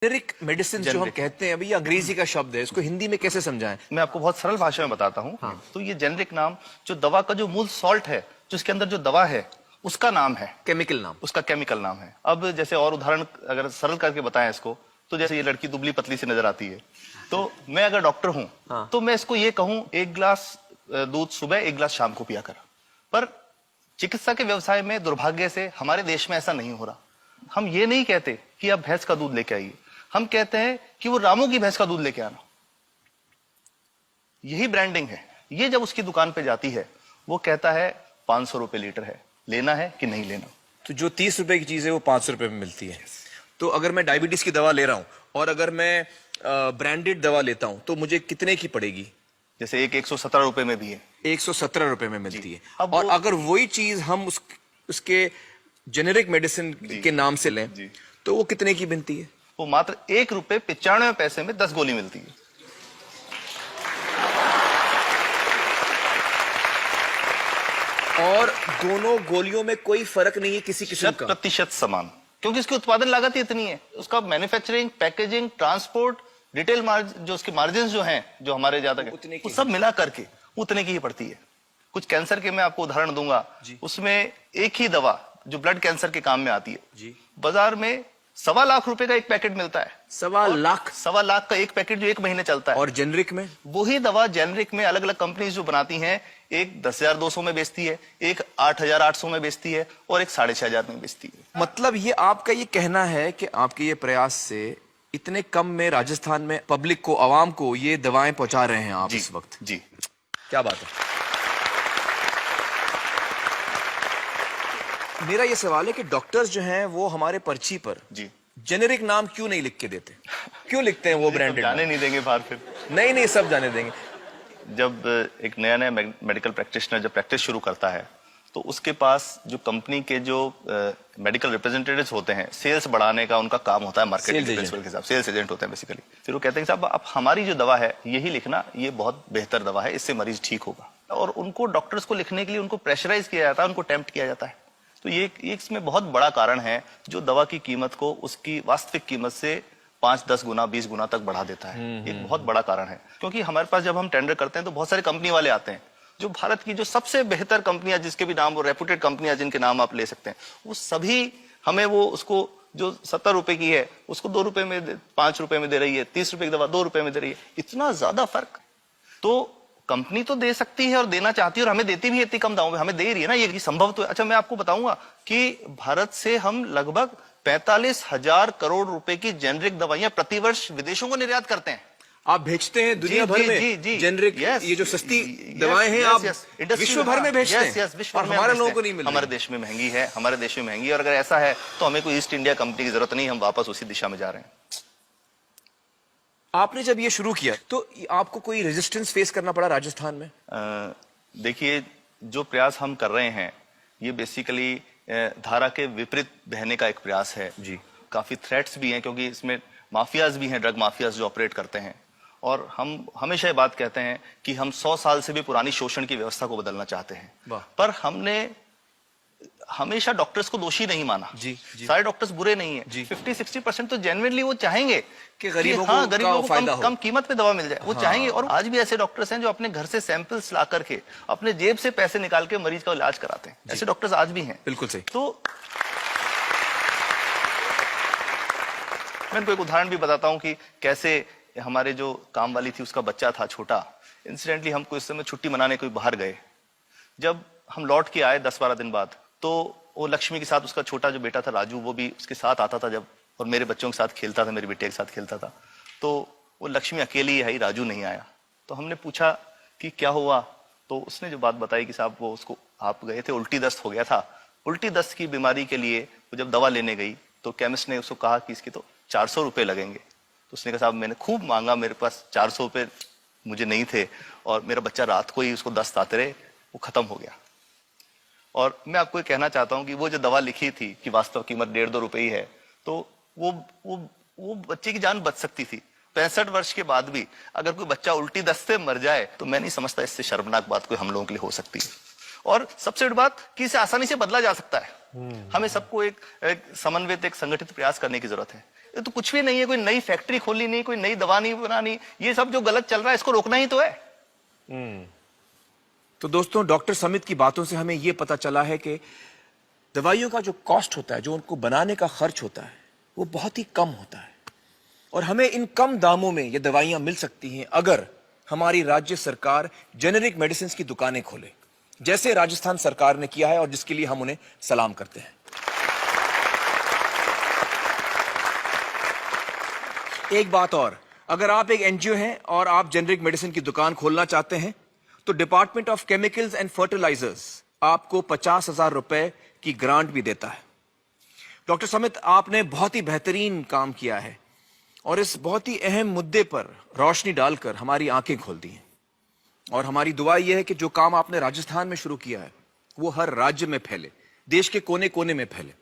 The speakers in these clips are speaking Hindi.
जेनेरिक मेडिसिन जो हम कहते हैं अभी, ये अंग्रेजी का शब्द है, इसको हिंदी में कैसे समझाएं? मैं आपको बहुत सरल भाषा में बताता हूँ। हाँ। तो ये जेनेरिक नाम जो दवा का जो मूल सॉल्ट है, जो इसके अंदर जो दवा है, उसका नाम है, केमिकल नाम, उसका केमिकल नाम है। अब जैसे और उदाहरण अगर सरल करके बताएं इसको, तो जैसे ये लड़की दुबली पतली सी नजर आती है, तो मैं अगर डॉक्टर हूं, हाँ। तो मैं इसको ये कहूं, एक गिलास दूध सुबह, एक गिलास शाम को पिया कर। पर चिकित्सा के व्यवसाय में दुर्भाग्य से हमारे देश में ऐसा नहीं हो रहा। हम ये नहीं कहते कि आप भैंस का दूध लेके आइए, हम कहते हैं कि वो रामू की भैंस का दूध लेके आना। यही ब्रांडिंग है। ये जब उसकी दुकान पे जाती है, वो कहता है 500 रुपए लीटर है, लेना है कि नहीं लेना। तो जो 30 रुपए की चीज है वो 500 रुपए में मिलती है। तो अगर मैं डायबिटीज की दवा ले रहा हूं और अगर मैं ब्रांडेड दवा लेता हूं तो मुझे कितने की पड़ेगी? जैसे एक 117 रुपए में भी है, 117 रुपए में मिलती है। अब और अगर वही चीज हम उसके जेनेरिक मेडिसिन के नाम से लें तो वो कितने की बनती है? वो मात्र 1 रुपए 95 पैसे में 10 गोली मिलती है। और दोनों गोलियों में कोई फर्क नहीं है किसी किस्म का? 100% समान, क्योंकि इसकी उत्पादन लागत ही इतनी है। उसका manufacturing, packaging, transport, retail margin, जो उसके मार्जिन जो हैं, जो हमारे ज्यादा वो सब मिला करके उतने की ही पड़ती है। कुछ कैंसर के मैं आपको उदाहरण दूंगा, उसमें एक ही दवा जो ब्लड कैंसर के काम में आती है, बाजार में 1.25 लाख रुपए का एक पैकेट मिलता है। 1.25 लाख का एक पैकेट जो 1 महीने चलता है। और जेनरिक में वही दवा जेनरिक में अलग अलग कंपनीज जो बनाती हैं, एक 10,200 में बेचती है, एक 8,800 में बेचती है और एक 6,500 में बेचती है। मतलब ये आपका ये कहना है कि आपके ये प्रयास से इतने कम में राजस्थान में पब्लिक को, आवाम को ये दवाएं पहुंचा रहे हैं आप इस वक्त? जी, क्या बात है। मेरा ये सवाल है कि डॉक्टर्स जो हैं वो हमारे पर्ची पर जेनेरिक नाम क्यों नहीं लिख के देते? क्यों लिखते हैं वो ब्रांडेड? जाने नहीं देंगे बाहर फिर? नहीं, सब जाने देंगे। जब एक नया मेडिकल प्रैक्टिशनर जब प्रैक्टिस शुरू करता है, तो उसके पास जो कंपनी के जो मेडिकल रिप्रेजेंटेटिव्स होते हैं, सेल्स बढ़ाने का उनका काम होता है, मार्केटिंग प्रिंसिपल के हिसाब से सेल्स एजेंट होते हैं बेसिकली। फिर वो कहते हैं साहब आप हमारी जो दवा है यही लिखना, ये बहुत बेहतर दवा है, इससे मरीज ठीक होगा। और उनको, डॉक्टर्स को लिखने के लिए उनको प्रेशराइज किया जाता है, उनको टेम्प्ट किया जाता है। तो ये इसमें बहुत बड़ा कारण है जो दवा की कीमत को उसकी वास्तविक कीमत से 5-10 गुना, 20 गुना तक बढ़ा देता है। एक बहुत बड़ा कारण है, क्योंकि हमारे पास जब हम टेंडर करते हैं तो बहुत सारे कंपनी वाले आते हैं, जो भारत की जो सबसे बेहतर कंपनियां, जिसके भी नाम, वो रेपुटेड कंपनियां जिनके नाम आप ले सकते हैं, वो सभी हमें वो उसको जो 70 रुपए की है उसको 2 रुपए में, 5 रुपए में दे रही है। 30 रुपए की दवा 2 रुपए में दे रही है। इतना ज्यादा फर्क। तो कंपनी तो दे सकती है और देना चाहती है और हमें देती भी है इतनी कम दामों में, हमें दे रही है ना, ये संभव तो है। अच्छा, मैं आपको बताऊंगा कि भारत से हम लगभग 45,000 करोड़ रुपए की जेनरिक दवाइयां प्रतिवर्ष विदेशों को निर्यात करते हैं। आप भेजते हैं दुनिया भर में जेनरिक, ये जो सस्ती दवाएं हैं आप विश्व भर में भेजते हैं? विश्व भर में हमारे लोगों को नहीं मिल रही। हमारे देश में महंगी है, हमारे देश में महंगी है। और अगर ऐसा है तो हमें कोई ईस्ट इंडिया कंपनी की जरूरत नहीं, हम वापस उसी दिशा में जा रहे हैं। आपने जब ये शुरू किया तो आपको कोई रेजिस्टेंस फेस करना पड़ा राजस्थान में? देखिए, जो प्रयास हम कर रहे हैं ये बेसिकली धारा के विपरीत बहने का एक प्रयास है जी। काफी थ्रेट्स भी हैं, क्योंकि इसमें माफियाज भी हैं, ड्रग माफियाज जो ऑपरेट करते हैं। और हम हमेशा ये बात कहते हैं कि हम 100 साल से भी पुरानी शोषण की व्यवस्था को बदलना चाहते हैं, पर हमने हमेशा डॉक्टर्स को दोषी नहीं माना। सारे डॉक्टर्स बुरे नहीं है। 50-60% तो जेन्युइनली वो चाहेंगे कि गरीबों को कम कीमत पे दवा मिल जाए, वो चाहेंगे। और आज भी ऐसे डॉक्टर्स हैं जो अपने घर से सैंपल्स ला करके अपने जेब से पैसे निकाल के मरीज का इलाज कराते हैं। ऐसे डॉक्टर्स आज भी हैं। बिल्कुल सही। तो मैं इनको एक उदाहरण भी बताता हूँ कि कैसे हमारे जो काम वाली थी, उसका बच्चा था छोटा। इंसिडेंटली हम कुछ समय छुट्टी मनाने कोई बाहर गए। जब हम लौट के आए 10-12 दिन बाद, तो वो लक्ष्मी के साथ उसका छोटा जो बेटा था राजू, वो भी उसके साथ आता था जब, और मेरे बच्चों के साथ खेलता था, मेरे बेटे के साथ खेलता था। तो वो लक्ष्मी अकेली आई, राजू नहीं आया। तो हमने पूछा कि क्या हुआ, तो उसने जो बात बताई कि साहब वो उसको, आप गए थे, उल्टी दस्त हो गया था। उल्टी दस्त की बीमारी के लिए वो जब दवा लेने गई तो केमिस्ट ने उसको कहा कि इसके तो 400 रुपए लगेंगे। तो उसने कहा साहब मैंने खूब मांगा, मेरे पास 400 रुपए मुझे नहीं थे, और मेरा बच्चा रात को ही उसको दस्त आते रहे, वो खत्म हो गया। और मैं आपको ये कहना चाहता हूं कि वो जो दवा लिखी थी कि वास्तव कीमत 1.5-2 रुपए ही है, तो वो बच्चे की जान बच सकती थी। 65 वर्ष के बाद भी अगर कोई बच्चा उल्टी दस्त से मर जाए तो मैं नहीं समझता इससे शर्मनाक बात कोई हम लोगों के लिए हो सकती है। और सबसे बड़ी बात कि इसे आसानी से बदला जा सकता है। हमें सबको एक समन्वित, एक संगठित प्रयास करने की जरूरत है। ये तो कुछ भी नहीं है, कोई नई फैक्ट्री खोलनी नहीं, कोई नई दवा नहीं बनानी, ये सब जो गलत चल रहा है इसको रोकना ही तो है। तो दोस्तों, डॉक्टर समित की बातों से हमें यह पता चला है कि दवाइयों का जो कॉस्ट होता है, जो उनको बनाने का खर्च होता है, वो बहुत ही कम होता है और हमें इन कम दामों में ये दवाइयां मिल सकती हैं अगर हमारी राज्य सरकार जेनेरिक मेडिसिन की दुकानें खोले, जैसे राजस्थान सरकार ने किया है और जिसके लिए हम उन्हें सलाम करते हैं। एक बात और, अगर आप एक एनजीओ हैं और आप जेनेरिक मेडिसिन की दुकान खोलना चाहते हैं तो department of chemicals and fertilizers आपको 50,000 रुपए की ग्रांट भी देता है। डॉक्टर समित, आपने बहुत ही बेहतरीन काम किया है और इस बहुत ही अहम मुद्दे पर रोशनी डालकर हमारी आंखें खोल दी हैं और हमारी दुआ यह है कि जो काम आपने राजस्थान में शुरू किया है वो हर राज्य में फैले, देश के कोने कोने में फैले।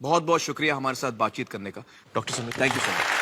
बहुत बहुत शुक्रिया हमारे साथ बातचीत करने का doctor Samit, thank you so much.